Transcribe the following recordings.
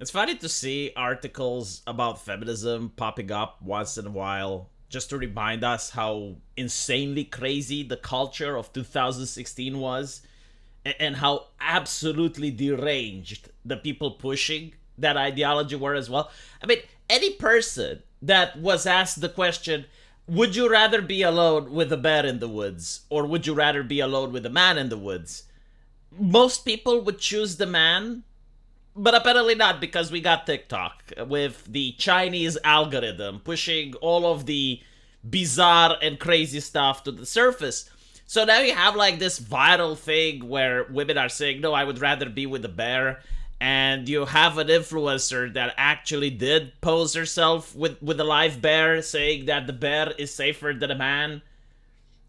It's funny to see articles about feminism popping up once in a while just to remind us how insanely crazy the culture of 2016 was and how absolutely deranged the people pushing that ideology were as well. I mean, any person that was asked the question, would you rather be alone with a bear in the woods or would you rather be alone with a man in the woods? Most people would choose the man, but apparently not, because we got TikTok with the Chinese algorithm pushing all of the bizarre and crazy stuff to the surface. So now you have like this viral thing where women are saying, no, I would rather be with a bear. And you have an influencer that actually did pose herself with a live bear, saying that the bear is safer than a man.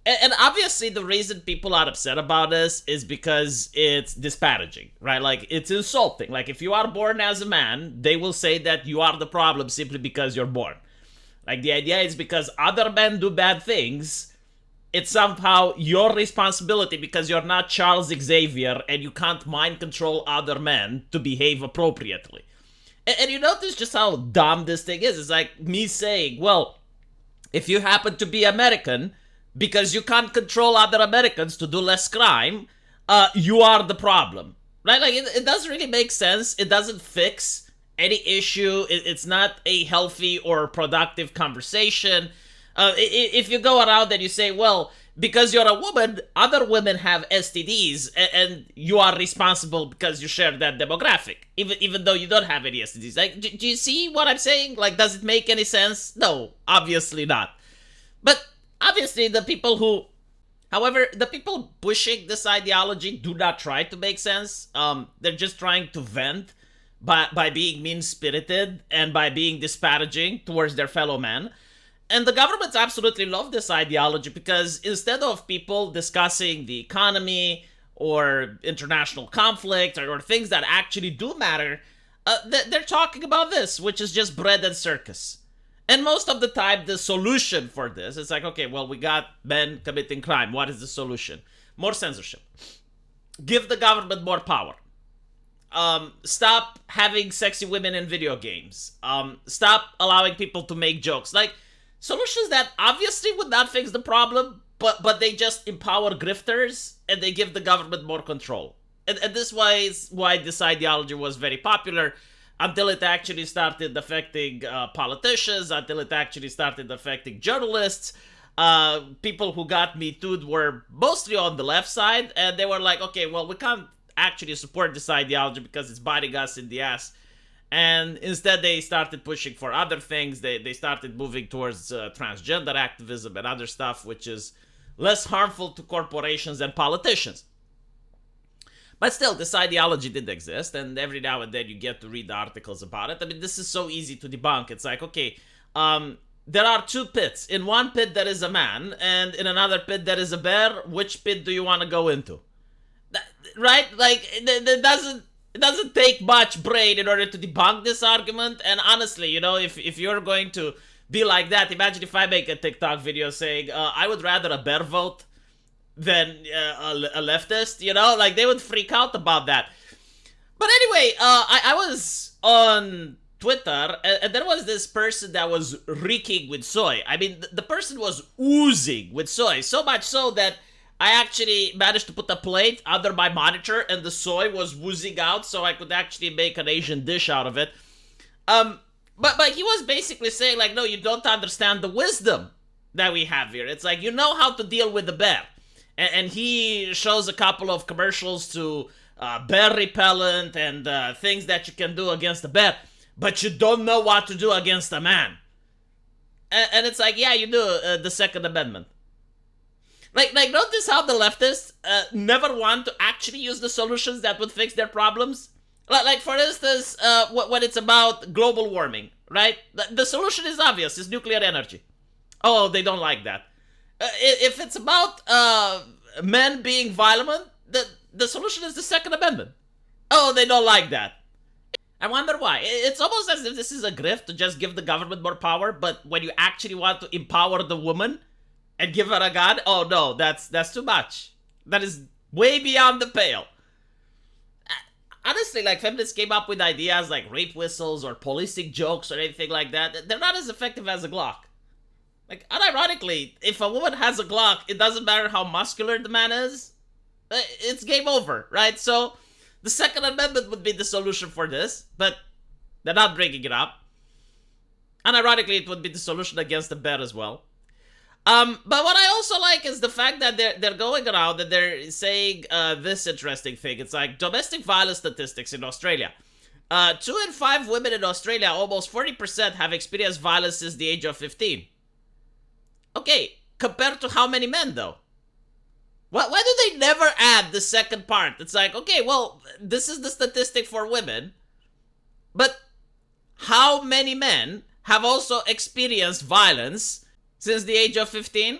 And obviously the reason people are upset about this is because it's disparaging, right? Like, it's insulting. Like, if you are born as a man, they will say that you are the problem simply because you're born. Like, the idea is because other men do bad things, it's somehow your responsibility because you're not Charles Xavier and you can't mind control other men to behave appropriately. And you notice just how dumb this thing is. It's like me saying, well, if you happen to be American, because you can't control other Americans to do less crime, you are the problem. Right? Like, it doesn't really make sense. It doesn't fix any issue. It's not a healthy or productive conversation. If you go around and you say, well, because you're a woman, other women have STDs, and you are responsible because you share that demographic, even though you don't have any STDs. Like, do you see what I'm saying? Like, does it make any sense? No, obviously not. But obviously, however, the people pushing this ideology do not try to make sense. They're just trying to vent by being mean-spirited and by being disparaging towards their fellow men. And the governments absolutely love this ideology because instead of people discussing the economy or international conflict or things that actually do matter, they're talking about this, which is just bread and circus. And most of the time, the solution for this is like, okay, well, we got men committing crime. What is the solution? More censorship. Give the government more power. Stop having sexy women in video games. Stop allowing people to make jokes. Like, solutions that obviously would not fix the problem, but they just empower grifters and they give the government more control. And this is why this ideology was very popular until it actually started affecting politicians, until it actually started affecting journalists. People who got Me Too'd were mostly on the left side, and they were like, okay, well, we can't actually support this ideology because it's biting us in the ass. And instead, they started pushing for other things. They started moving towards transgender activism and other stuff, which is less harmful to corporations and politicians. But still, this ideology did exist, and every now and then you get to read the articles about it. I mean, this is so easy to debunk. It's like, okay, there are two pits. In one pit, there is a man, and in another pit, there is a bear. Which pit do you want to go into? Right? Like, it doesn't take much brain in order to debunk this argument. And honestly, you know, if you're going to be like that, imagine if I make a TikTok video saying, I would rather a bear vote than a leftist, you know? Like, they would freak out about that. But anyway, I was on Twitter, and there was this person that was reeking with soy. I mean, the person was oozing with soy, so much so that I actually managed to put a plate under my monitor and the soy was oozing out so I could actually make an Asian dish out of it. But he was basically saying, like, no, you don't understand the wisdom that we have here. It's like, you know how to deal with the bear. And he shows a couple of commercials to bear repellent and things that you can do against a bear, but you don't know what to do against a man. And it's like, yeah, you do, the Second Amendment. Like, notice how the leftists never want to actually use the solutions that would fix their problems? Like, for instance, when it's about global warming, right? The solution is obvious, it's nuclear energy. Oh, they don't like that. If it's about men being violent, the solution is the Second Amendment. Oh, they don't like that. I wonder why. It's almost as if this is a grift to just give the government more power, but when you actually want to empower the woman and give her a gun, oh no, that's too much. That is way beyond the pale. honestly, like, feminists came up with ideas like rape whistles or politic jokes or anything like that. They're not as effective as a Glock. Like, unironically, if a woman has a Glock, it doesn't matter how muscular the man is. It's game over, right? So, the Second Amendment would be the solution for this, but they're not bringing it up. Unironically, it would be the solution against the bed as well. But what I also like is the fact that they're going around and they're saying this interesting thing. It's like domestic violence statistics in Australia. 2 in 5 women in Australia, almost 40%, have experienced violence since the age of 15. Okay, compared to how many men, though? Why do they never add the second part? It's like, okay, well, this is the statistic for women, but how many men have also experienced violence since the age of 15?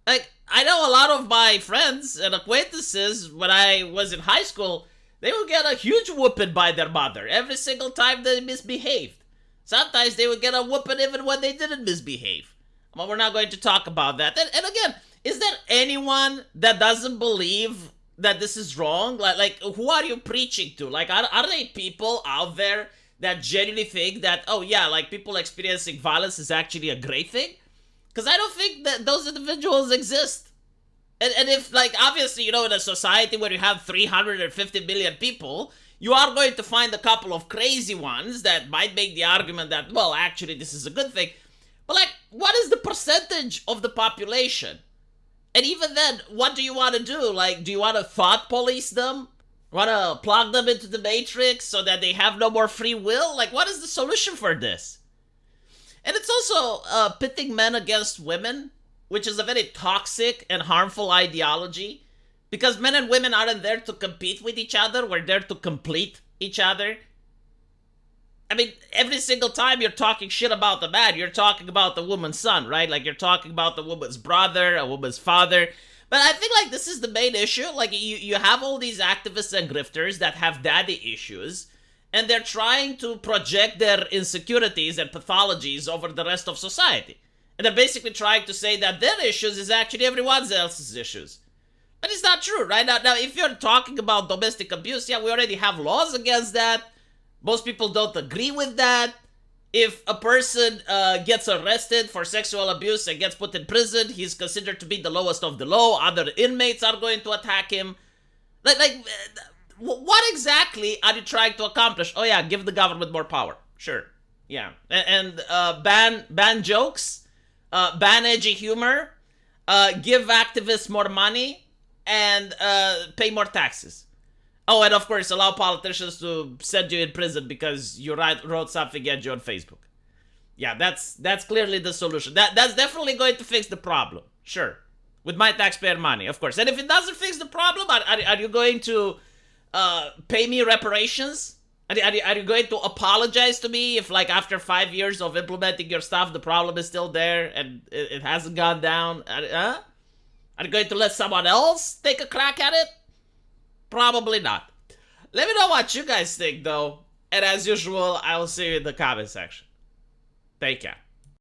Like, I know a lot of my friends and acquaintances, when I was in high school, they would get a huge whooping by their mother every single time they misbehaved. Sometimes they would get a whooping even when they didn't misbehave. But we're not going to talk about that. And again, is there anyone that doesn't believe that this is wrong? Like who are you preaching to? Like, are there people out there that genuinely think that, oh yeah, like, people experiencing violence is actually a great thing? Because I don't think that those individuals exist. And if, like, obviously, you know, in a society where you have 350 million people, you are going to find a couple of crazy ones that might make the argument that, well, actually, this is a good thing. But, like, what is the percentage of the population? And even then, what do you want to do? Like, do you want to thought police them? Want to plug them into the matrix so that they have no more free will? Like, what is the solution for this? And it's also pitting men against women, which is a very toxic and harmful ideology. Because men and women aren't there to compete with each other. We're there to complete each other. I mean, every single time you're talking shit about the man, you're talking about the woman's son, right? Like, you're talking about the woman's brother, a woman's father. But I think, like, this is the main issue. Like, you have all these activists and grifters that have daddy issues, and they're trying to project their insecurities and pathologies over the rest of society. And they're basically trying to say that their issues is actually everyone else's issues. But it's not true, right? Now, if you're talking about domestic abuse, yeah, we already have laws against that. Most people don't agree with that. If a person gets arrested for sexual abuse and gets put in prison, he's considered to be the lowest of the low. Other inmates are going to attack him. What exactly are you trying to accomplish? Oh yeah, give the government more power. Sure, yeah, and ban jokes, ban edgy humor, give activists more money, and pay more taxes. Oh, and of course, allow politicians to send you in prison because you wrote something edgy on Facebook. Yeah, that's clearly the solution. That's definitely going to fix the problem. Sure, with my taxpayer money, of course. And if it doesn't fix the problem, are you going to pay me reparations? Are you going to apologize to me if, like, after 5 years of implementing your stuff, the problem is still there and it hasn't gone down? Are you going to let someone else take a crack at it? Probably not. Let me know what you guys think, though. And as usual, I will see you in the comment section. Take care.